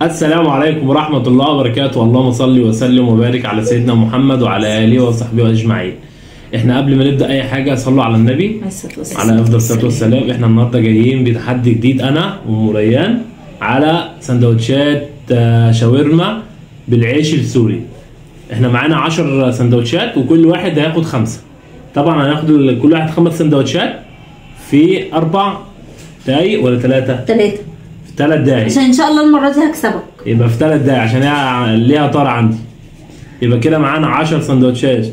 السلام عليكم ورحمة الله وبركاته. اللهم صل وسلم وبارك على سيدنا محمد وعلى آله وصحبه أجمعين. احنا قبل ما نبدأ أي حاجة صلوا على النبي على أفضل الصلاة والسلام. احنا النهاردة جايين بتحدي جديد أنا ومريان على سندوتشات شاورما بالعيش السوري. احنا معانا 10 سندوتشات وكل واحد هياخد 5. طبعا هناخد كل واحد 5 سندوتشات في 4 دقايق ولا 3؟ 3 دقايق عشان ان شاء الله المره دي هكسبك. يبقى في 3 دقايق عشان هي ليها طار عندي. يبقى كده معانا 10 سندوتشات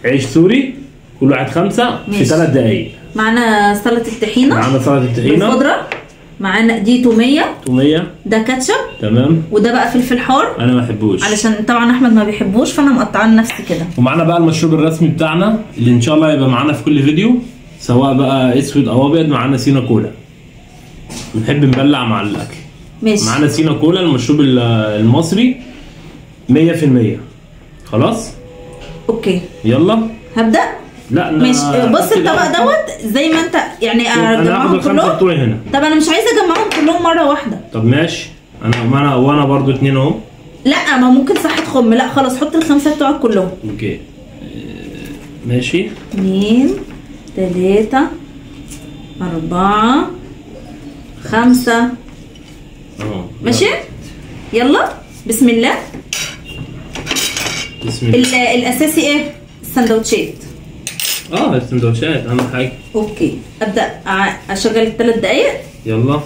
عيش سوري كل واحد 5 في 3 دقايق. معانا سلطه الطحينه، معانا سلطه الطحينه بالخضره، معانا دي توميه، ده كاتشب، تمام، وده بقى فلفل حار انا ما بحبوش علشان طبعا احمد ما بيحبوش فانا مقطعاه لنفسي كده. ومعانا بقى المشروب الرسمي بتاعنا اللي ان شاء الله يبقى معانا في كل فيديو سواء بقى اسود او ابيض. معانا سينا كولا، بنحب نبلع مع الاكل. ماشي، معانا سينا كولا المشروب المصري 100%. خلاص اوكي يلا هبدا. لا ماشي، بص الطبق دوت زي ما انت يعني اجمعهم كلهم. هنا. طب انا مش عايزه اجمعهم كلهم مره واحده. طب ماشي، وانا برضو 2 اهو. لا ما ممكن صحة خم. لا خلاص حط ال5 بتوعك كلهم. اوكي ماشي. 2 3 4 5 ماشي. يلا بسم الله. بسم الله. الاساسي ايه؟ السندوتشات. السندوتشات اهم حاجه. اوكي ابدا اشغل ال3 دقايق. يلا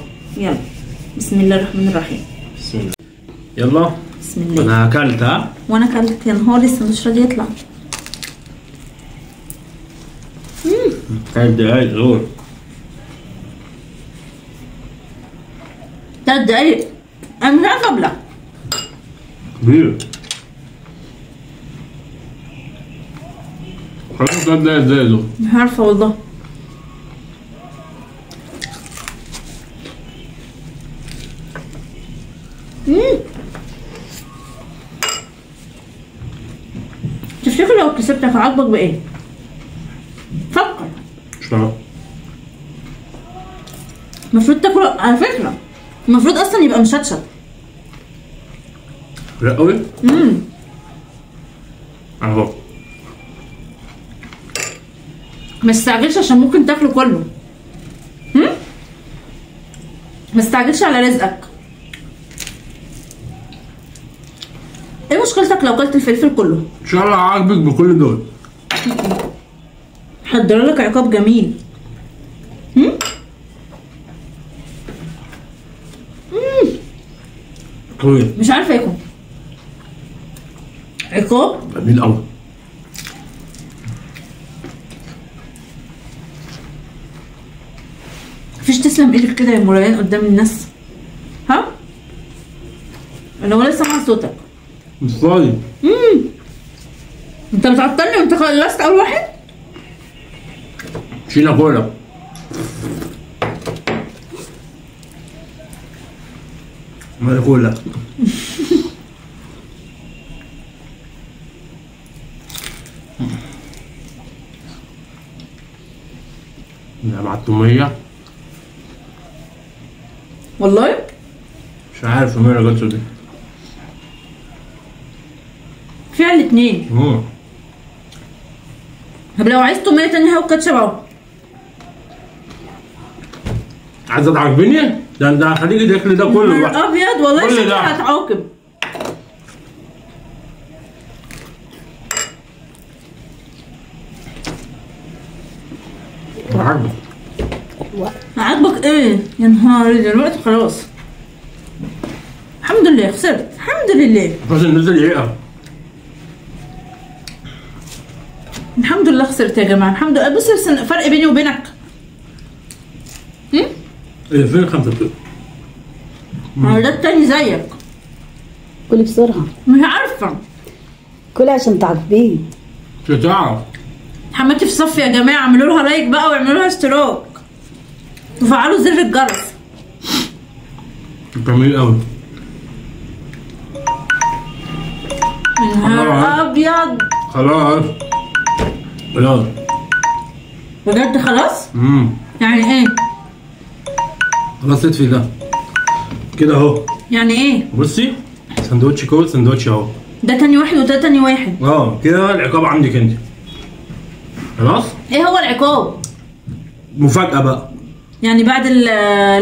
بسم الله الرحمن الرحيم. بسم الله. يلا بسم الله. انا اكلت. ها وانا اكلت. يا نهاري السندوتش راضي يطلع. 3 دقايق دول. 3 دقايق انا مش عارفه ابلع. كبير. خلاص 3 دقايق ازاي دول؟ مش عارفه والله. تفتكر لو كسبتك عاجبك بايه؟ فكر. مش عارف. المفروض تاكل على فكره. المفروض اصلا يبقى مشطشط. لا قوي. اهو. ما تستعجلش عشان ممكن تاكله كله. ما تستعجلش على رزقك. ايه مشكلتك لو كلت الفلفل كله؟ ان شاء الله عاجبك بكل دول. حضر لك عقاب جميل. طويل. مش عارفه يكون عقاب جميل قوي. مفيش تسلم ايدك كده يا مريان قدام الناس. ها انا ولا سامعه صوتك. مش فاضي. انت بتعطلني وانت خلصت اول واحد. شينا كولا. ما كولا. مع التومية. والله مش عارف مين اللي جاتش دي. فيها الاتنين. طب لو عايز تومية تاني هاو كاتشب اهو. عايزة تعاقبني؟ ده انت هخليك تاكل ده كله بقى. ابيض والله كل شكلي ده. هتعاقب. عاجبك. عاجبك ايه؟ يا نهاري دلوقتي خلاص. الحمد لله خسرت. الحمد لله. بس نزل ايه؟ الحمد لله خسرت يا جماعه. الحمد لله. بص الفرق بيني وبينك. ايه فين 5 كيلو؟ ما ده التاني زيك. كلي بسرعة. مش عارفه. كلي عشان تعجبيه. مش هتعرف. حماتي في صف يا جماعه. اعملوا لها لايك بقى واعملوا لها اشتراك وفعلوا زر الجرس. جميل قوي. يا نهار ابيض. خلاص بجد خلاص؟ يعني ايه؟ خلاص اطفي ده كده اهو. يعني ايه؟ بصي سندوتش كويس، سندوتش اهو. ده تاني واحد وده تاني واحد. كده العقاب عندك انت. خلاص؟ ايه هو العقاب؟ مفاجأة بقى. يعني بعد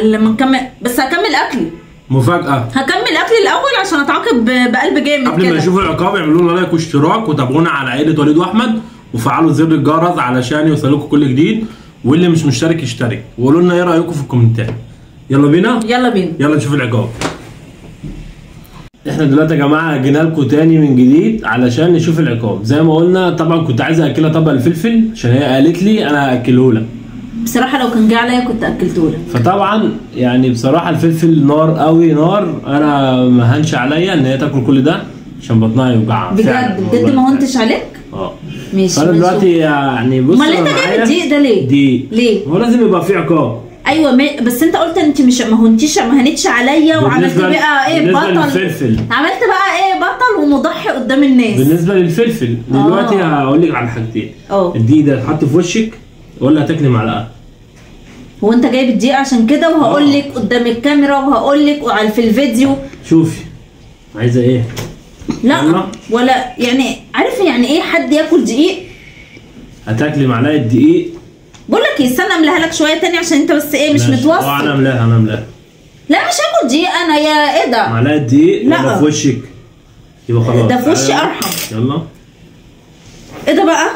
لما نكمل، بس هكمل اكلي. مفاجأة. هكمل اكلي الاول عشان اتعاقب بقلب جامد قبل ما يشوفوا العقاب اعملوا لنا لايك واشتراك وتابعونا على عائلة وليد واحمد وفعلوا زر الجرس علشان يوصلكم كل جديد، واللي مش مشترك يشترك، وقولوا لنا ايه رايكم في الكومنتات. يلا بينا؟ يلا بينا. يلا نشوف العقاب. احنا دلوقتي يا جماعه جينا لكم تاني من جديد علشان نشوف العقاب. زي ما قلنا طبعا كنت عايز اكلها طبق الفلفل عشان هي قالت لي انا اكله لك. بصراحه لو كان جه عليا كنت اكلته لك. فطبعا يعني بصراحه الفلفل نار قوي نار، انا ما هنش عليا ان هي تاكل كل ده عشان بطنها يوجعها. بجد ما هنتش عليك؟ ماشي. فانا دلوقتي يعني بص، امال انت جايب الدقيق ده ليه؟ ليه؟ هو لازم يبقى فيه عقاب. ايوه بس انت قلت انت مش ما هنتش عليا وعملت بقى ايه بطل. للفلفل عملت بقى ايه بطل ومضحي قدام الناس. بالنسبه للفلفل دلوقتي هقول لك على حاجتين. الدقيق ده اتحط في وشك ولا هتاكلي معلقه؟ هو انت جايب الدقيق عشان كده وهقول لك قدام الكاميرا وهقول لك في الفيديو. شوفي عايزه ايه؟ لا ولا يعني عارفه يعني ايه حد ياكل دقيق؟ هتاكلي معلقه دقيق. بقول لك ايه، استنى املاها لك شويه تاني عشان انت بس ايه مش متوصل. انا املاها. لا مش هاكل دقيق انا، يا ايه ده؟ معلقه دقيق لا في وشك يبقى خلاص. ده في وشي ارحم. يلا. ايه ده بقى؟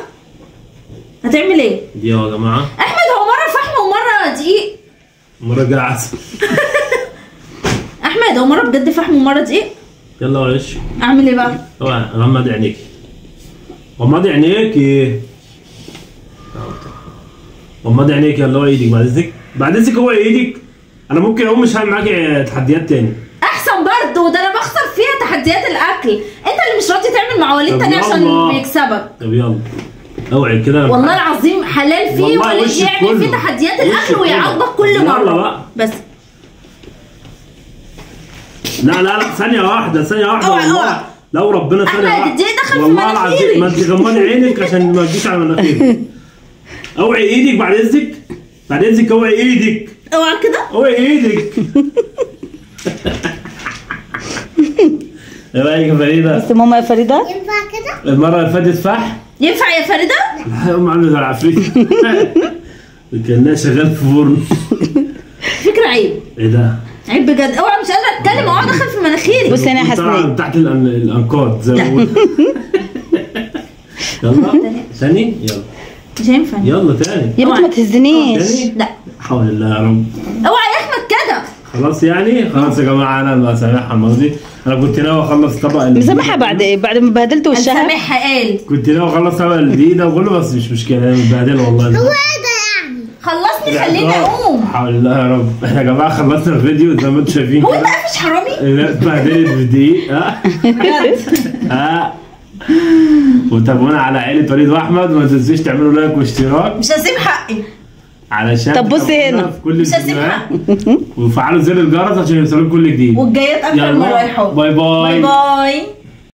هتعمل ايه؟ دي يا جماعه احمد هو مره فحم ومره دقيق. مره جاي عسل. احمد هو مره بجد فحم ومره دقيق. يلا معلش. اعمل ايه بقى؟ غمضي عينيكي. غمضي عينيكي. غمضي عينيكي. يلا اوعي ايدك بعد اذنك اوعي ايدك. انا ممكن اقوم مش هعمل معاكي تحديات تاني. احسن برضه، ده انا بخسر فيها تحديات الاكل. انت اللي مش راضي تعمل مع وليد تاني عشان يكسبك. طب يلا اوعي كده. والله العظيم حلال فيه وليد يعمل فيه تحديات الاكل ويعاقبك كل مره. يلا بقى. بس لا ثانيه واحده والله. لو ربنا ثانيه واحده. الدقيق دخل في والله العظيم ما انت غمضي عينك عشان ما تجيش على مناخيرك. اوعي ايدك بعد اذنك اوعي ايدك. اوعى كده. اوعي ايدك. ايه رايك يا فريده؟ بس ماما يا فريده ينفع كده؟ المره اللي فاتت فح. ينفع يا فريده؟ لا هم عامله زي العفريت. كانها شغال في فرن. فكره عيب. ايه ده؟ عيب بجد. اوعى مش قادره اتكلم اوعى دخل في مناخيري. بصي انا حاسه تحت الانقاض زي ما بقول. يلا ثاني. يلا مش هينفع. يلا تاني. يا بنت ما تهزنيش. لا حول الله يا رب. اوعى يا احمد كده. خلاص يعني خلاص يا جماعه انا مسامحها الماضي. انا كنت ناوي اخلص طبق مسامحها بعد ما بهدلت وشها. مسامحها قال. كنت ناوي اخلص طبق الدقيق ده وكله بس مش مشكله انا متبهدله والله. هو ايه ده يعني؟ خلصني خليني اقوم. حول الله يا رب. احنا يا جماعه خلصنا الفيديو زي ما انتم شايفين هو كده. انت قافش حرامي؟ الناس اتبهدلت بالدقيق. بجد. وتابعونا على عائله وليد واحمد وما تنسوش تعملوا لايك واشتراك. مش هسيب حقي. علشان طب بصي هنا مش هسيب حقي. وفعلوا زر الجرس عشان يوصلوا كل جديد. والجايات اكتر من رايحات. باي باي. باي باي.